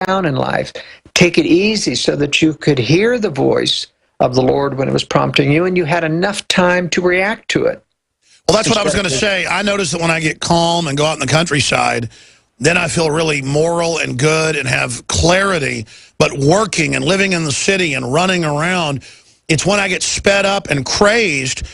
down in life. Take it easy so that you could hear the voice of the Lord when it was prompting you, and you had enough time to react to it. Well, that's what I was going to say. I notice that when I get calm and go out in the countryside, then I feel really moral and good and have clarity. But working and living in the city and running around, it's when I get sped up and crazed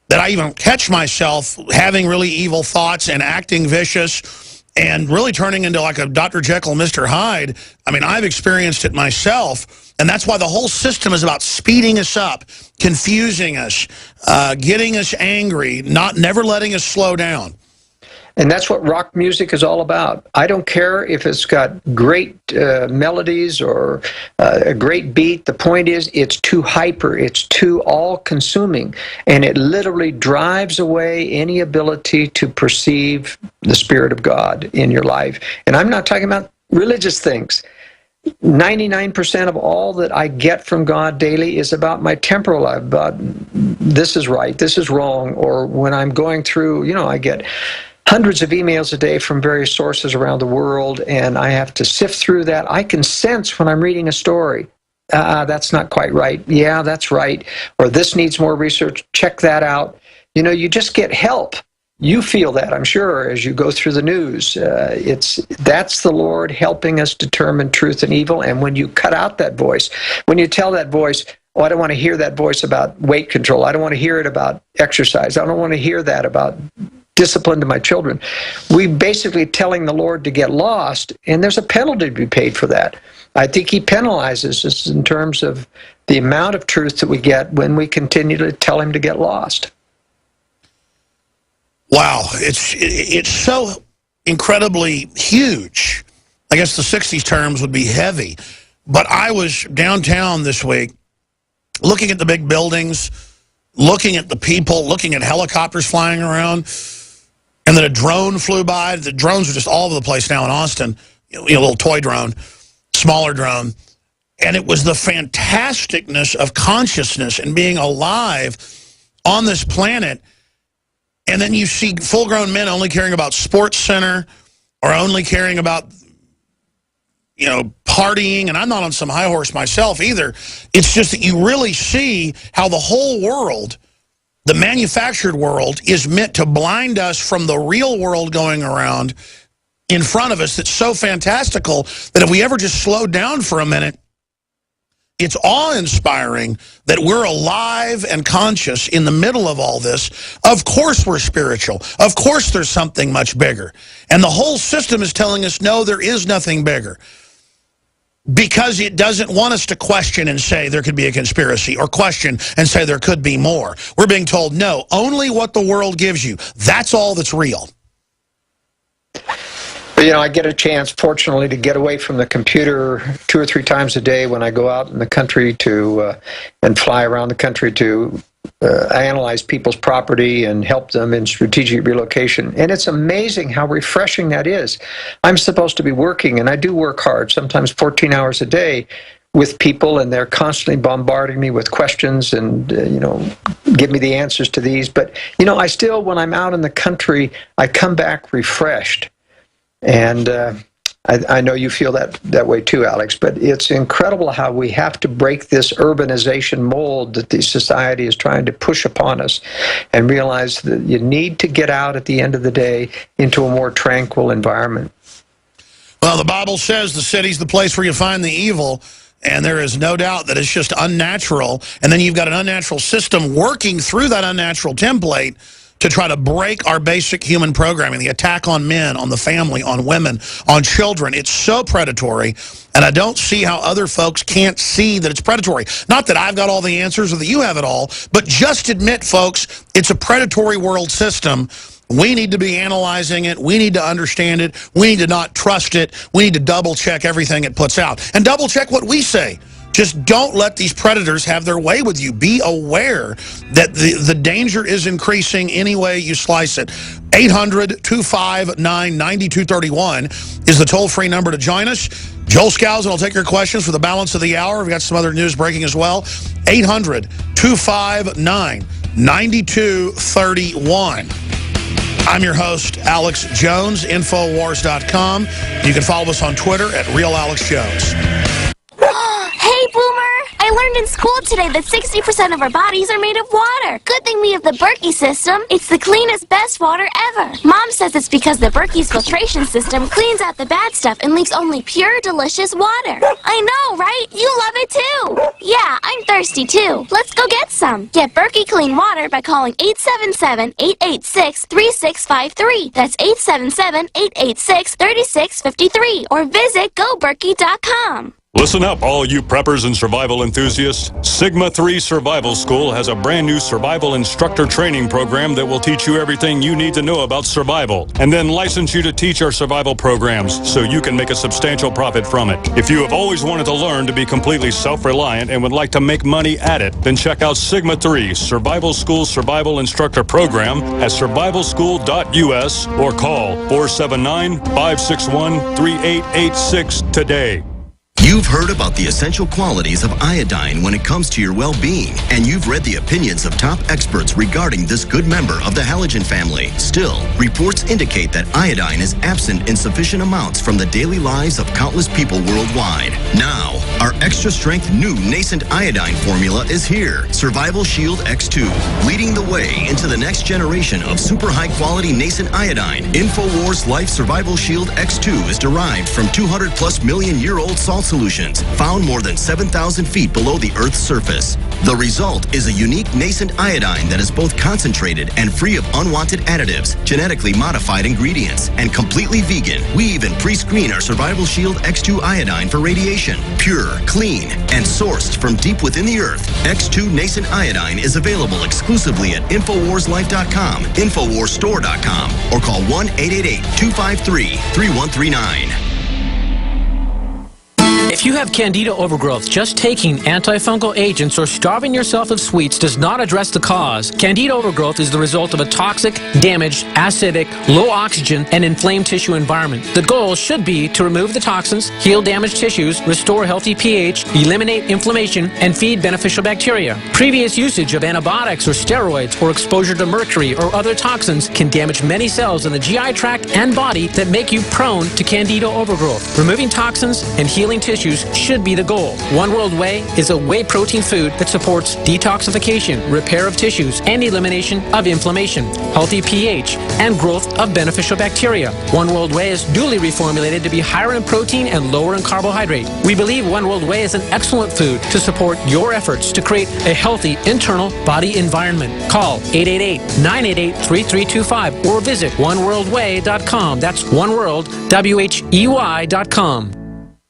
that I even catch myself having really evil thoughts and acting vicious and really turning into like a Dr. Jekyll, Mr. Hyde. I mean, I've experienced it myself, and that's why the whole system is about speeding us up, confusing us, getting us angry, never letting us slow down. And that's what rock music is all about. I don't care if it's got great melodies or a great beat. The point is, it's too hyper. It's too all-consuming. And it literally drives away any ability to perceive the Spirit of God in your life. And I'm not talking about religious things. 99% of all that I get from God daily is about my temporal life, about this is right, this is wrong, or when I'm going through, I get hundreds of emails a day from various sources around the world, and I have to sift through that. I can sense when I'm reading a story, that's not quite right. Yeah, that's right. Or this needs more research. Check that out. You just get help. You feel that, I'm sure, as you go through the news. That's the Lord helping us determine truth and evil. And when you cut out that voice, when you tell that voice, oh, I don't want to hear that voice about weight control. I don't want to hear it about exercise. I don't want to hear that about discipline to my children. We basically telling the Lord to get lost, and there's a penalty to be paid for that. I think he penalizes us in terms of the amount of truth that we get when we continue to tell him to get lost. Wow, it's so incredibly huge. I guess the 60s terms would be heavy. But I was downtown this week looking at the big buildings, looking at the people, looking at helicopters flying around. And then a drone flew by. The drones are just all over the place now in Austin. A little toy drone, smaller drone. And it was the fantasticness of consciousness and being alive on this planet. And then you see full-grown men only caring about Sports Center or only caring about, partying. And I'm not on some high horse myself either. It's just that you really see how the whole world, the manufactured world, is meant to blind us from the real world going around in front of us that's so fantastical that if we ever just slow down for a minute, it's awe-inspiring that we're alive and conscious in the middle of all this. Of course we're spiritual. Of course there's something much bigger. And the whole system is telling us, no, there is nothing bigger. Because it doesn't want us to question and say there could be a conspiracy, or question and say there could be more. We're being told, no, only what the world gives you. That's all that's real. I get a chance, fortunately, to get away from the computer 2 or 3 times a day when I go out in the country and fly around the country to analyze people's property and help them in strategic relocation. And it's amazing how refreshing that is. I'm supposed to be working, and I do work hard, sometimes 14 hours a day, with people, and they're constantly bombarding me with questions and, give me the answers to these. But, I still, when I'm out in the country, I come back refreshed. And I know you feel that way too, Alex, but it's incredible how we have to break this urbanization mold that the society is trying to push upon us and realize that you need to get out at the end of the day into a more tranquil environment. Well, the Bible says the city's the place where you find the evil, and there is no doubt that it's just unnatural. And then you've got an unnatural system working through that unnatural template to try to break our basic human programming, the attack on men, on the family, on women, on children. It's so predatory, and I don't see how other folks can't see that it's predatory. Not that I've got all the answers or that you have it all, but just admit, folks, it's a predatory world system. We need to be analyzing it. We need to understand it. We need to not trust it. We need to double-check everything it puts out. And double-check what we say. Just don't let these predators have their way with you. Be aware that the danger is increasing any way you slice it. 800-259-9231 is the toll-free number to join us. Joel Skousen will take your questions for the balance of the hour. We've got some other news breaking as well. 800-259-9231. I'm your host, Alex Jones, Infowars.com. You can follow us on Twitter at RealAlexJones. Hey, Boomer! I learned in school today that 60% of our bodies are made of water. Good thing we have the Berkey system. It's the cleanest, best water ever. Mom says it's because the Berkey's filtration system cleans out the bad stuff and leaves only pure, delicious water. I know, right? You love it too. Yeah, I'm thirsty too. Let's go get some. Get Berkey clean water by calling 877-886-3653. That's 877-886-3653. Or visit goberkey.com. Listen up, all you preppers and survival enthusiasts. Sigma 3 Survival School has a brand new survival instructor training program that will teach you everything you need to know about survival, and then license you to teach our survival programs so you can make a substantial profit from it. If you have always wanted to learn to be completely self-reliant and would like to make money at it, then check out Sigma 3 Survival School Survival Instructor Program at survivalschool.us or call 479-561-3886 today. You've heard about the essential qualities of iodine when it comes to your well-being, and you've read the opinions of top experts regarding this good member of the halogen family. Still, reports indicate that iodine is absent in sufficient amounts from the daily lives of countless people worldwide. Now, our extra-strength new nascent iodine formula is here, Survival Shield X2, leading the way into the next generation of super high-quality nascent iodine. InfoWars Life Survival Shield X2 is derived from 200-plus million-year-old salt solutions found more than 7,000 feet below the Earth's surface. The result is a unique nascent iodine that is both concentrated and free of unwanted additives, genetically modified ingredients, and completely vegan. We even pre-screen our Survival Shield X2 iodine for radiation. Pure, clean, and sourced from deep within the Earth, X2 nascent iodine is available exclusively at InfoWarsLife.com, InfoWarsStore.com, or call 1-888-253-3139. If you have candida overgrowth, just taking antifungal agents or starving yourself of sweets does not address the cause. Candida overgrowth is the result of a toxic, damaged, acidic, low oxygen, and inflamed tissue environment. The goal should be to remove the toxins, heal damaged tissues, restore healthy pH, eliminate inflammation, and feed beneficial bacteria. Previous usage of antibiotics or steroids or exposure to mercury or other toxins can damage many cells in the GI tract and body that make you prone to candida overgrowth. Removing toxins and healing tissues should be the goal. One World Whey is a whey protein food that supports detoxification, repair of tissues, and elimination of inflammation, healthy pH, and growth of beneficial bacteria. One World Whey is duly reformulated to be higher in protein and lower in carbohydrate. We believe One World Whey is an excellent food to support your efforts to create a healthy internal body environment. Call 888-988-3325 or visit oneworldwhey.com. That's oneworld.com.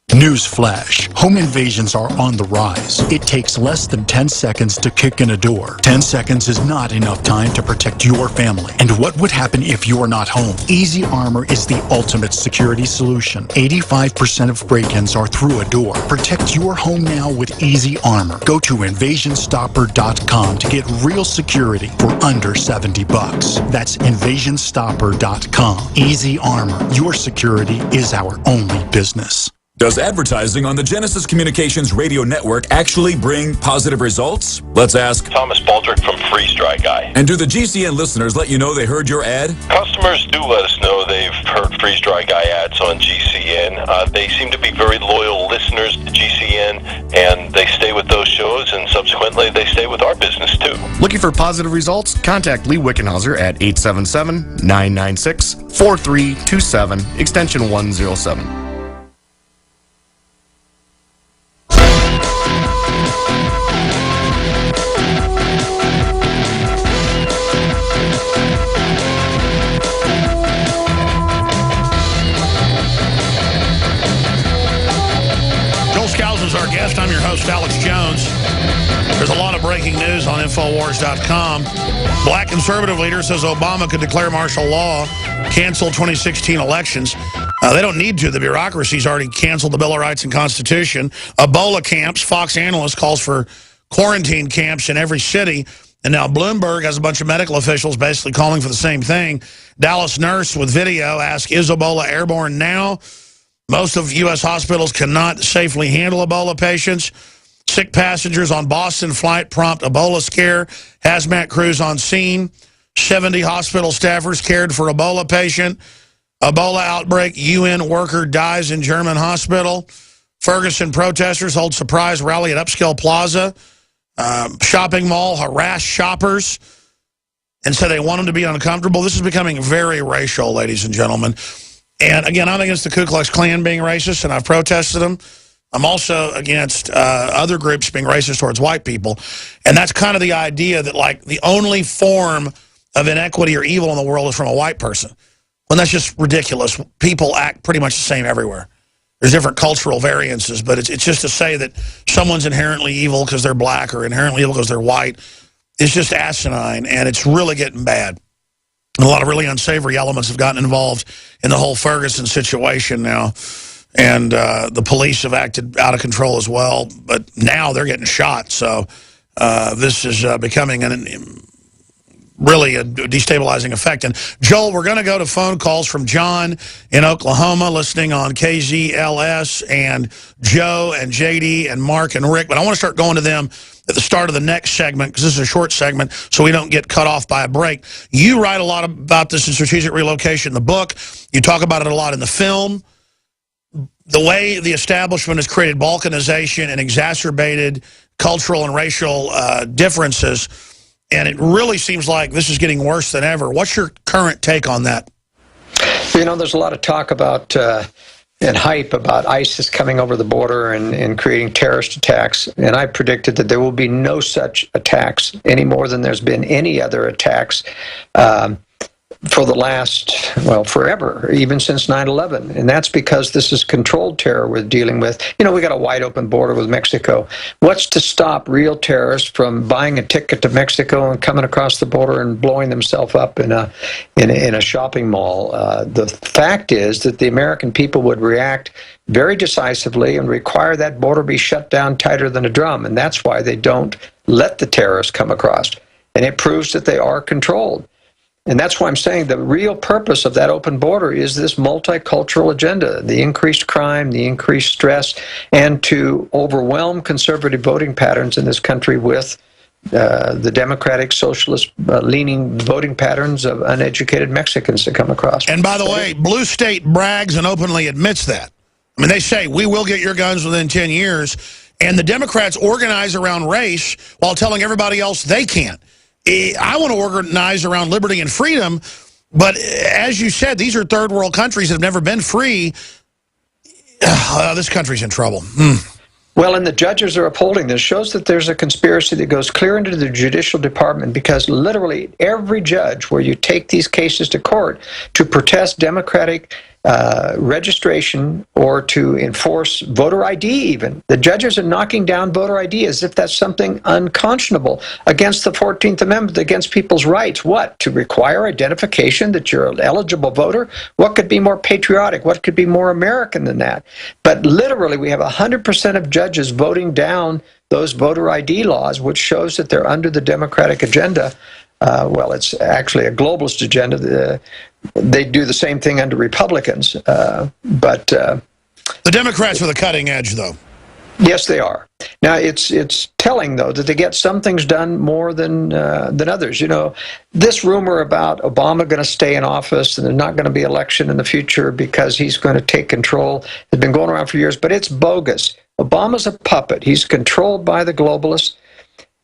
Newsflash. Home invasions are on the rise. It takes less than 10 seconds to kick in a door. 10 seconds is not enough time to protect your family. And what would happen if you're not home? Easy Armor is the ultimate security solution. 85% of break-ins are through a door. Protect your home now with Easy Armor. Go to invasionstopper.com to get real security for under $70. That's invasionstopper.com. Easy Armor. Your security is our only business. Does advertising on the Genesis Communications radio network actually bring positive results? Let's ask Thomas Baldrick from Freeze Dry Guy. And do the GCN listeners let you know they heard your ad? Customers do let us know they've heard Freeze Dry Guy ads on GCN. They seem to be very loyal listeners to GCN, and they stay with those shows, and subsequently they stay with our business too. Looking for positive results? Contact Lee Wickenhauser at 877-996-4327, extension 107. Joel Skousen is our guest. I'm your host, Alex Jones. There's a lot of breaking news on Infowars.com. Black conservative leader says Obama could declare martial law, cancel 2016 elections. They don't need to. The bureaucracy's already canceled the Bill of Rights and Constitution. Ebola camps. Fox analyst calls for quarantine camps in every city. And now Bloomberg has a bunch of medical officials basically calling for the same thing. Dallas nurse with video asks, is Ebola airborne now? Most of U.S. hospitals cannot safely handle Ebola patients. Sick passengers on Boston flight prompt Ebola scare. Hazmat crews on scene. 70 hospital staffers cared for Ebola patient. Ebola outbreak, UN worker dies in German hospital. Ferguson protesters hold surprise rally at Upscale Plaza. Shopping mall harass shoppers and say they want them to be uncomfortable. This is becoming very racial, ladies and gentlemen. And again, I'm against the Ku Klux Klan being racist, and I've protested them. I'm also against other groups being racist towards white people. And that's kind of the idea that, like, the only form of inequity or evil in the world is from a white person. Well, that's just ridiculous. People act pretty much the same everywhere. There's different cultural variances, but it's just to say that someone's inherently evil because they're black or inherently evil because they're white is just asinine, and it's really getting bad. And a lot of really unsavory elements have gotten involved in the whole Ferguson situation now. And the police have acted out of control as well, but now they're getting shot. So this is becoming really a destabilizing effect. And Joel, we're going to go to phone calls from John in Oklahoma, listening on KZLS, and Joe and JD and Mark and Rick. But I want to start going to them at the start of the next segment, because this is a short segment, so we don't get cut off by a break. You write a lot about this in Strategic Relocation, the book. You talk about it a lot in the film. The way the establishment has created balkanization and exacerbated cultural and racial differences, and it really seems like this is getting worse than ever. What's your current take on that? You know, there's a lot of talk about and hype about ISIS coming over the border and creating terrorist attacks, and I predicted that there will be no such attacks any more than there's been any other attacks for the last, well, forever, even since 9/11. And that's because this is controlled terror we're dealing with. You know, we got a wide open border with Mexico. What's to stop real terrorists from buying a ticket to Mexico and coming across the border and blowing themselves up in a shopping mall? The fact is that the American people would react very decisively and require that border be shut down tighter than a drum. And that's why they don't let the terrorists come across. And it proves that they are controlled. And that's why I'm saying the real purpose of that open border is this multicultural agenda, the increased crime, the increased stress, and to overwhelm conservative voting patterns in this country with the democratic, socialist leaning voting patterns of uneducated Mexicans to come across. And by the way, Blue State brags and openly admits that. I mean, they say, we will get your guns within 10 years. And the Democrats organize around race while telling everybody else they can't. I want to organize around liberty and freedom, but as you said, these are third world countries that have never been free. This country's in trouble. Well, and the judges are upholding this. Shows that there's a conspiracy that goes clear into the judicial department, because literally every judge where you take these cases to court to protest Democratic registration or to enforce voter ID even, the judges are knocking down voter ID as if that's something unconscionable, against the 14th Amendment, against people's rights. What? To require identification that you're an eligible voter? What could be more patriotic? What could be more American than that? But literally we have 100% of judges voting down those voter ID laws, which shows that they're under the Democratic agenda. Well, it's actually a globalist agenda. They do the same thing under Republicans, but the Democrats are the cutting edge, though. Yes, they are. Now, it's telling, though, that they get some things done more than others. You know, this rumor about Obama going to stay in office and there's not going to be election in the future because he's going to take control has been going around for years, but it's bogus. Obama's a puppet. He's controlled by the globalists,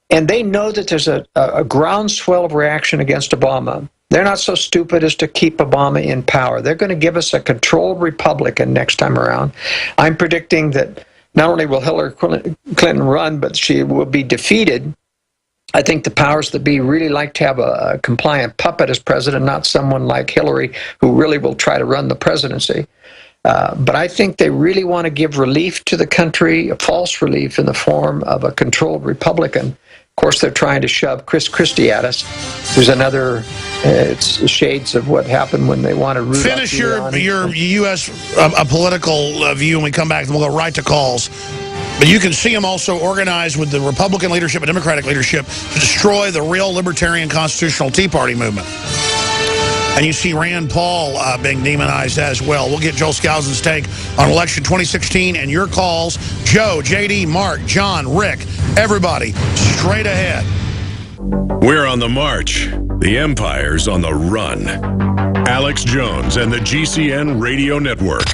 and they know that there's a groundswell of reaction against Obama. They're not so stupid as to keep Obama in power. They're going to give us a controlled Republican next time around. I'm predicting that not only will Hillary Clinton run, but she will be defeated. I think the powers that be really like to have a compliant puppet as president, not someone like Hillary who really will try to run the presidency. But I think they really want to give relief to the country, a false relief in the form of a controlled Republican. Of course, they're trying to shove Chris Christie at us, who's another, it's shades of what happened when they want to root Finish your U.S. Political view, and we come back and we'll go right to calls. But you can see them also organized with the Republican leadership and Democratic leadership to destroy the real libertarian constitutional Tea Party movement. And you see Rand Paul being demonized as well. We'll get Joel Skousen's take on election 2016 and your calls. Joe, JD, Mark, John, Rick, everybody, straight ahead. We're on the march. The Empire's on the run. Alex Jones and the GCN Radio Network.